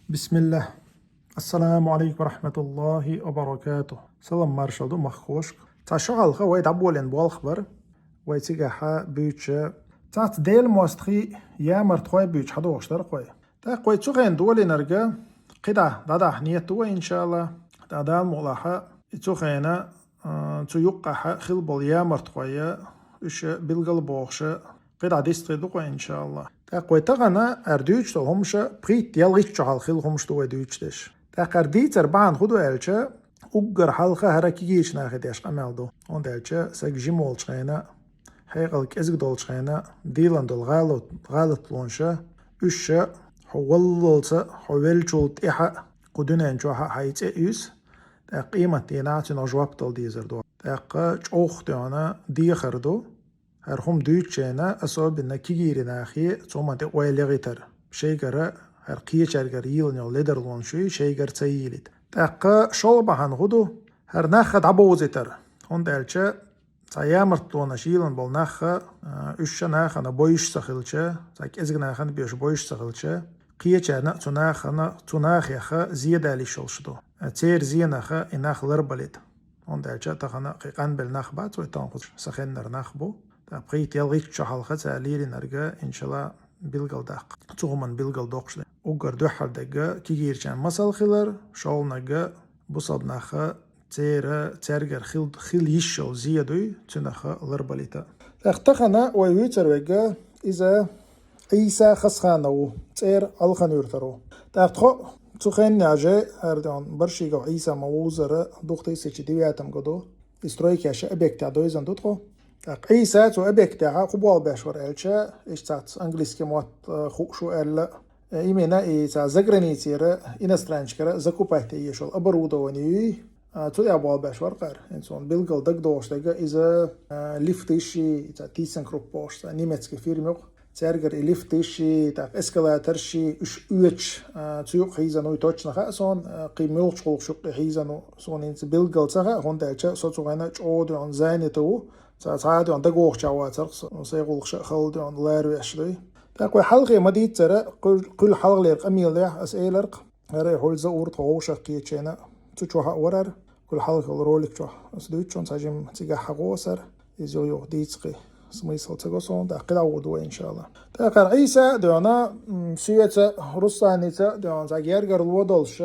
Bismillah. Assalamu alaikum wa rahmatullahi wa barakatuh. Salam marshadu makhkoshk. Ta shagalcha way dabolen bolkhbar. Way tigaha büche. Ta del mostri ya marthoy büch hadoshtar khoy. Ta qoy tsugen dolenerga qida dada niyetu inshallah. Ta dal molaha tsugena tsuyuqqa khilbol ya marthoy üş bilgal boğşa qida distri do inshallah. Ta qoytagana ardüç to homsha prit yalgich chal khil homsh to edüçdeş. Ta qarditser ban khudu elche uggar halqa harakigish na khedish qamaldo. On elche sagjim olchayna hayqal kezg dolchayna dilan dol galat lonsha üş hawallsa hawelchult iha qudunan joha hayt üs ta qimat dinat no jwab dol dizer do. Ta qoch dana digerdo her hom düçena asob nakigirina khi somate oylegitar şeygara her qiyeçergar yilno lederlon şu şeygar tsayilit taqqa şolbahan gudu her naxad abozetar onda elçe sayamart lona şilan bol naxa üçşa naxana boyuş saxılça sak ezgnaxan biyoş boyuş saxılça qiyeçerna tunaxana tunaxiya ziyadali şolşdu ter ziyanaxa inaxlar balit onda elçe taqana qiqan bel naxbat ve tanqus saxenner naxbu Prit yalgich chahalqa saliri narga inshallah bilgal daq. Tuğman bilgal doqshde. Ugar duhardaga kigirchan masal khilar sholnaga busabnaxa terger khil yishol ziyaduy tunaxa larbalita. Taqtaqana wa yuterwega iza Isa khaskhanaw ter alkhan yurtaro. Taqtqo tuqen naje erdan barshiga Isa mawuzara duqtay sechi diyatam godo. Istroyka sha ebekta doizan dutqo. قيسات وأبيكتها قبول بشور إلشا إشتات أنجليزكي موت خوشو إلا إيمينا إيتا زغرني تيرا إنسترانش كرا زكوباتي يشول أبرودو ونيوي تولي أبوال بشور قار إنسان بيلغل دق دوش دقا إذا ليفتيشي إيتا تيسن كروبوش نيمتسكي فيرميوغ تيرغر ليفتيشي تا إسكالاترشي إش أوش تيوق حيزانو يتوچنخا سون قيميوغ شخوق شق حيزانو سون إنس بيلغل تخا هون دالشا سوتوغانا چعودو عن زينتو ساعات عند جوخ جواتر سيقول خلد عند لارو يشري تقوي حلقة مديت ترى كل حلقة ليرق أميل ده أسئلة هري حول زور طوش قيتشنا تشوها ورر كل حلقة الرولك شو أسدوت شون ساجم تيجا حقوسر يزيو ديتقي سميسل تجوسون تأكل عودو إن شاء الله تأكل عيسى دونا سيئة رصانية دونا زاجير قرلو دولش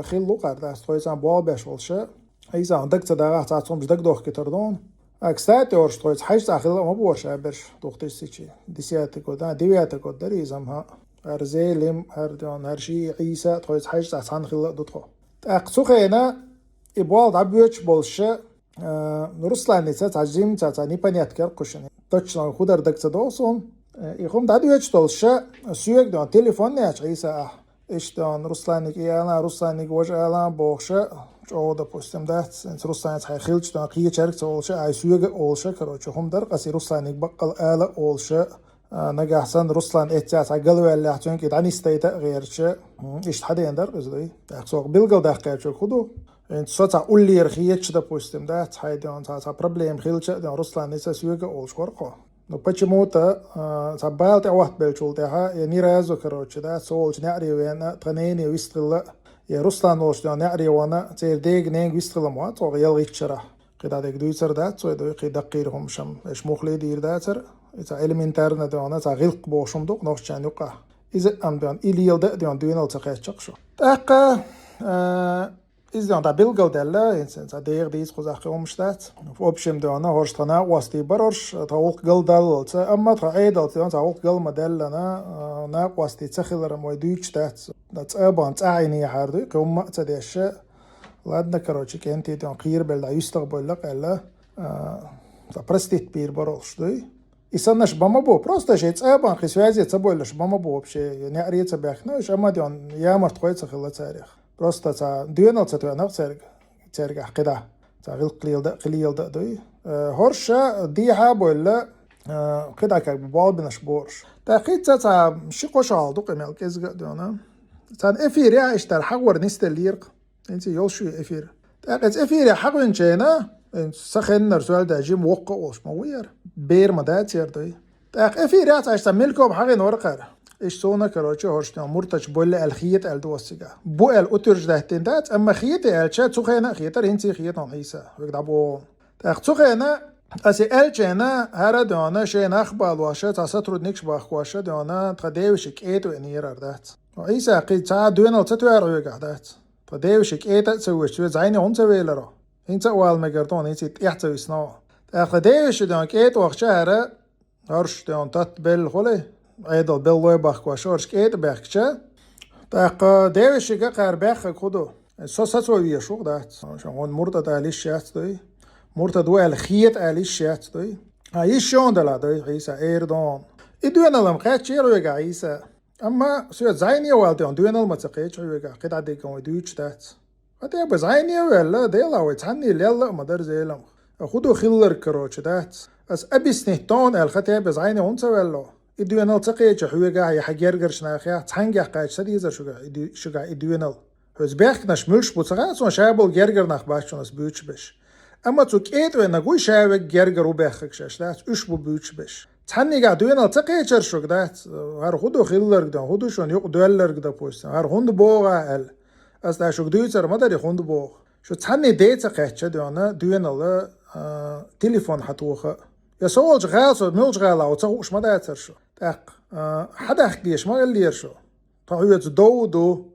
خيلو قرد استويسان بوابش ولش عيسى عندك تداغ تعطون بدك دوخ كتردون Кстати, что это хайш захил мы больше берш 2010 года 9 года ризамха арзелим ардон арши Иса то есть хайш захан хил дутхо акцухена ибол дабюч больше Русланица тажим цаца непонятно кушани точно худар дакцадосон ихом дабюч толша сүйек дон телефон не ач Иса иштон Русланик яна Русланик вожала бохша او допустим да Руслан хайхилч да қие чарк олша айсуга олша короче хумдар qaси Русланик баққал ала олша нагахсан Руслан этяс агалвалла чунки данистайта герче иш хадендер гызды тақсоқ билгал даққачо худу эн соца уллир хиеч допустим да хайдан са проблем хилча да Руслан эса суга олшқорқо но почему-то забалт ават белчултаха я ни разу короче да солч наривена танени вистрила يا روسلان وش يعني عريوانا تيرديج نيج ويستخدموات وغيال شرح قد هذا دويتر دات ويدوي قد دقيرهم شم إيش مخلي دير داتر إذا إلمنتارنا دوانا تغلق بوشم دوق نوش جان يقع إذا أم دوان إليال دوان دوين التقيت شقشو تأقى إذا دوان تبلغل دلا إنسان تدير ديز خزاقي ومشتات وبشم دوانا هرشتنا واستي برش تغلق قل دل أما تغيدل دوان تغلق قل مدلنا ناق واستي تخيلر مويدوش دات dat أبان تعيني حاردو كم تديش لادنا كروتشي كنتي تون قير بلدا يستقبل لك إلا تبرستيت بير بروش دوي إسانش بامبو просто شيء أبان خسوازي تبولش بامبو بشيء نعري تبعخناش أما دون يامرت خوي تخيل تاريخ просто تا دينال تتوانق تاريخ قدا تغيل قليل دا دوي هرشا ديها بولا قدا كبال بنش بورش تأخيد تا شيقوش عالدو قمال كيزغ دونا تان افير يا اشتر حور نستليرق انت يولشو افير تاقت افير يا حقن جينا سخن نرسول دا جيم وقع وش موير بير مدات يردوي تاق افير يا تاشتا ملكو بحقن ورقر إيش سونا كروتشي هرشتنا مرتش بولا الخيط الدوسيجا بو الأترج دهتين دات أما خيط الشات سخينا خيطر هنسي خيط عيسى ويقدبو تأخ سخينا أسي الشنا هرا دونا شين أخبال واشة تسطرد نكش باخواشة دونا تقديوشك إيتو إنير دات عيسى قيد ساعة دونا تتوار ويقع دات تقديوشك إيتا تسويش توي زيني هم سويلرو هنسا أول مقرطون هنسي تيحتوي سنو تأخ ديوش دون كيت وخشة هرا هرش دون تتبل خلي عيدل بلوي باخواشة هرش كيت باخشة تأخ ديوش قار باخ خدو سوسوي يشوق دات شون مرتا تاليش شات دوي مرتا دو الخيط عليش شات دوي عيش شون دلا دوي عيسى ايردون ادونا لم قات شيرو يقع عيسى اما سو زايني والدون دونا ما تقيت شو يقع قد عدي كون دويتش دات قد بزايني ولا ديلا وتعني لا ما در زيلم خدو خلر كروتش دات اس ابيسني تون الختي بزايني هونس ولا ادونا تقيت شو يقع يا حجر قرشنا اخي تحنجح قاعد سديزر شو ادونا هز بيخنش ملش بوصغا سو شابل جرجر نخ باشونس بوتش بش اما تو كيت وين نقول شاوي جرجر وبيخك شاشلات اش بو بوتش بش تحني قاعد وين تقيتشر شو قدات هر خدو خيلر قدا خدو شون يق دولر قدا بوست هر هوند بوغا ال اس دا شو دويتر ما داري هوند بوغ شو تحني ديت قيتش دونا دوين ال تليفون حتوخ يا سولج غاص ملج غالا وتوش ما داتر شو دق حدا حكيش ما قال شو طاويت دو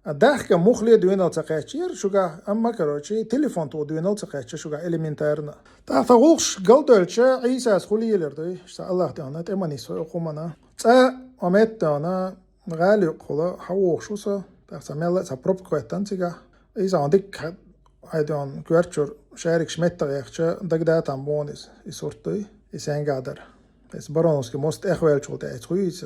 داخل مخلي دوينال تقاشير شوغا اما كروتشي تليفون تو دوينال تقاشير شوغا اليمنتارنا تا فغوش قلدلچا عيسى خليلر دوي شتا الله دانا تماني سو قومنا تا امت دانا غالي قولا حو شوسا تا سملا تا بروب كويتانتيغا عيسى عندك ايدون كوارتشور شارك شمتغيخچا دغدا تامبونس يسورتوي يسانغادر بس برونسكي موست اخوالچو تا اتخويس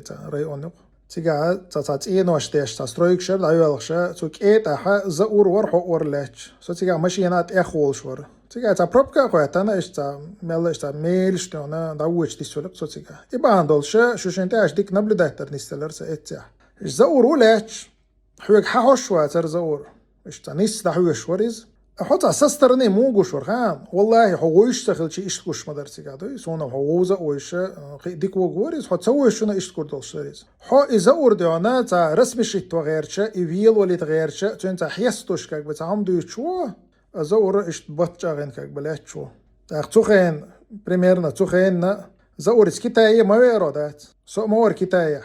تا ريونو تيجا تاتينوش تيش تسترويكشر دايولخشا توك ايتا زور ورحو ورلاتش سو تيجا ماشينات اخول شور تيجا تا بروبكا خواتانا اشتا ميلشتا ميلشتونا داوش تيسولك سو تيجا يبان دولشا شوشنتاش ديك نبل دايتر نيستلر سايتيا اش زور ولاتش حوك حوش واتر زور اشتا نيس داحوش وريز احط اسسترني مو قشور خان والله هو يشتغل شي اشتكوش مدرسي قاعدو سونا هوزا ويش ديك وغوريز حط سوي شنو اشتكور دولشريز حو اذا اورديونا تا رسم شيت وغيرشا ايفيل ولي تغيرشا تنتا حيستوش كاك بتعم دو شو ازور اشت بطجاغن كاك بلاتشو تخين بريميرنا تخين زور سكيتاي ما ويرودات سو مور كيتاي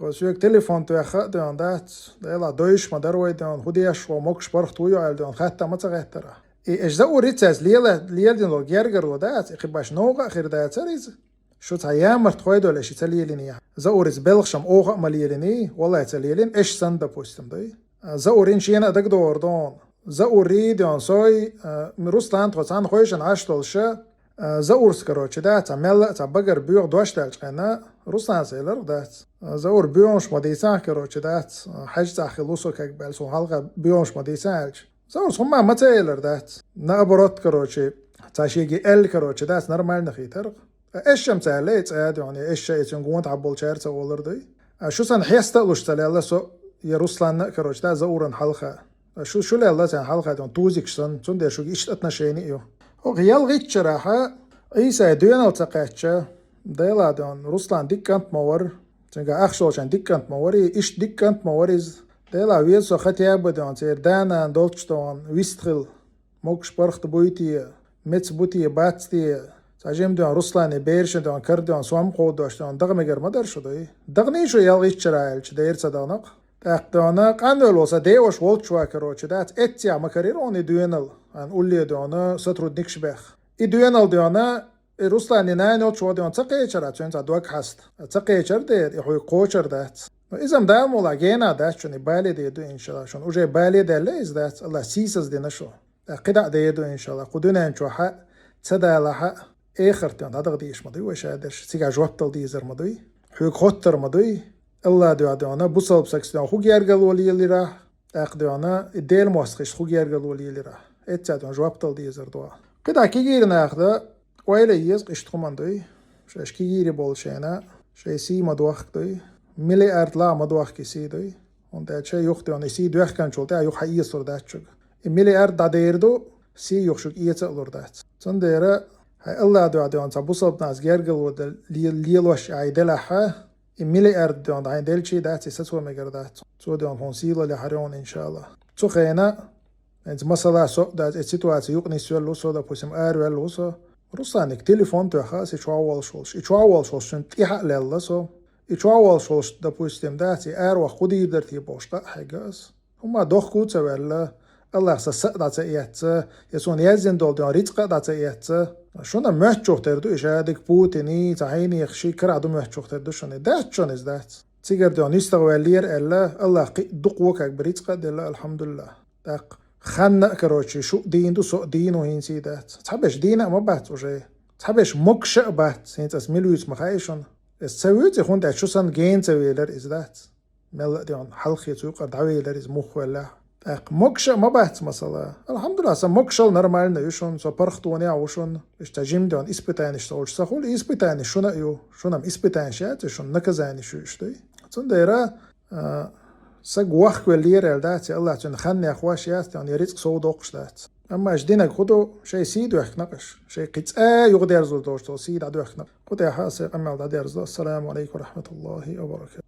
سويك تليفون تو اخ دون دات ديلا دويش ما دروي دون هوديش وموكش برخ تويو ال دون حتى ما تغترا ايش زور ريتاز ليل دين لو جرجر ودات اخي باش نوغا خير دات سريز شو تايام مرت خويدو ولا شي تليليني زور از بلخشم اوغا ماليليني والله تليلين ايش سند بوستم داي زورين شينا دك دور دون زوري دون سوي روسلان تروسان خويشن عشتولشا زورس كروتش دات عمل تبقر بيوغ دوش دالشقنا روسان سيلر دات زور بيومش مديسان كروتش دات حج تاخلوسو كاك بالسو حلقة بيومش مديسان زور سوما ما تيلر دات نابروت كروتش تاشيجي ال كروتش دات نرمال نخيتر اشم تاليت يعني ايش يتنقون تعبول شارتا ولر دي شو سن حيستا لوش تلالا سو يا روسلان كروتش دات زورن حلقة شو لالا تان حلقة دون توزيكشن تون دير شو اشتتنا شيني ايو وغيال غيتش راحة عيسى دوينا وتقاتشا ديلا دون روسلان ديكانت مور تنقا أخشوشان ديكانت موري إيش ديكانت موريز ديلا ويسو ختيابو دون تير دانا دولشتون ويستخل موكش برخت بويتي متس بوتي باتستي تاجيم دون روسلاني بيرش دون كرد دون سوام قودوش دون دغميگر مدر شدوي دغنيشو يال غيتش رايلش دير صدانق تاقدونا قانول وصا ديوش والتشوا كروتش دات اتيا مكاريروني دوينال عن أولي دونا سترود نكش بخ دوينال دونا روسلاني نانو تشوا دون تقيچر اتشن دوك حست تقيچر دير يحوي قوچر دات إذا دام مولا جينا دات شوني بالي ديدو إن شاء الله شون وجه بالي دليز دات الله سيسز دينا شو قدع ديدو إن شاء الله قدونا نشو حق تدا لحق آخر تون هذا غديش مضي وش هادرش سيجا جوابتل ديزر مضي حوك خطر مضي الله دونا بوصل بسكسدون خو جيرجل ولي اللي راح أقدونا الديل موسخش خو جيرجل ولي اللي راح اتسادون جوابتل ديزر دوا قدع كيجير ناخذ ويلا يز قشت مندوي شاش كيجيري بولشينا شاي سي مدوخ دوي ملي لا مدوخ كيسي دوي وانت شاي يخدي وان سي دوخ كان شولتا يخ حي صور دات شو ملي دا ديردو سي يخشك إيتا أولور دات تنديرا هاي الله دو عدوان تبوصل بناس جيرجل ود ليلوش عيدلها ملي أرد دون عين دلشي دات يسوى مقردات سو دون فونسيلا لحريون إن شاء الله سو خينا انت مثلا سو دات السيتواسيون يقني سؤال سو دا بوسم أروي سو روسانك تليفون تو خاص يشوال شولش شن تيحق لله سو يشوال شولش دا بوسم داتي أروي خدي درتي بوشتا حاجاس هما دوخ كوتsa ولا الله سسق دات يات يسون يزن دول دون ريتق دات يات شونا مهچوخ تردو إشادك بوتيني تعيني يخشي كرادو مهچوخ تردو شوني دات شون إز دات تيجر دون يستغوالير إلا الله دق وكاك بريتق دلا الحمد لله داق خنق كروتشي شو دين دو سو دين وهين سيدات تحبش دينا ما بات وشي تحبش مكشق بات سينت اسميلويت مخايشون السويت يخون دات شو سن جين سويلر إز دات ملا ديون حلقي تيوقع دعويلر إز مخ ولا مكشق ما بات مثلا الحمد لله سا مكشل نرمال نيوشون سو برختوني عوشون اشتاجيم ديون إسبتاني اشتغلش ساخول إسبتاني شو نأيو شو نم إسبتاني شات شون نكزاني شو اشتوي تون ديرا سق وخ ولير الدات الله تون خني أخواش يات يعني رزق صودوقش دات أما أجدينك خدو شيء سيد ويخنقش شيء قيت يقدر زول دوش تو سيد عدو يخنق خدو يا حاسق أما عدو السلام عليكم ورحمة الله وبركاته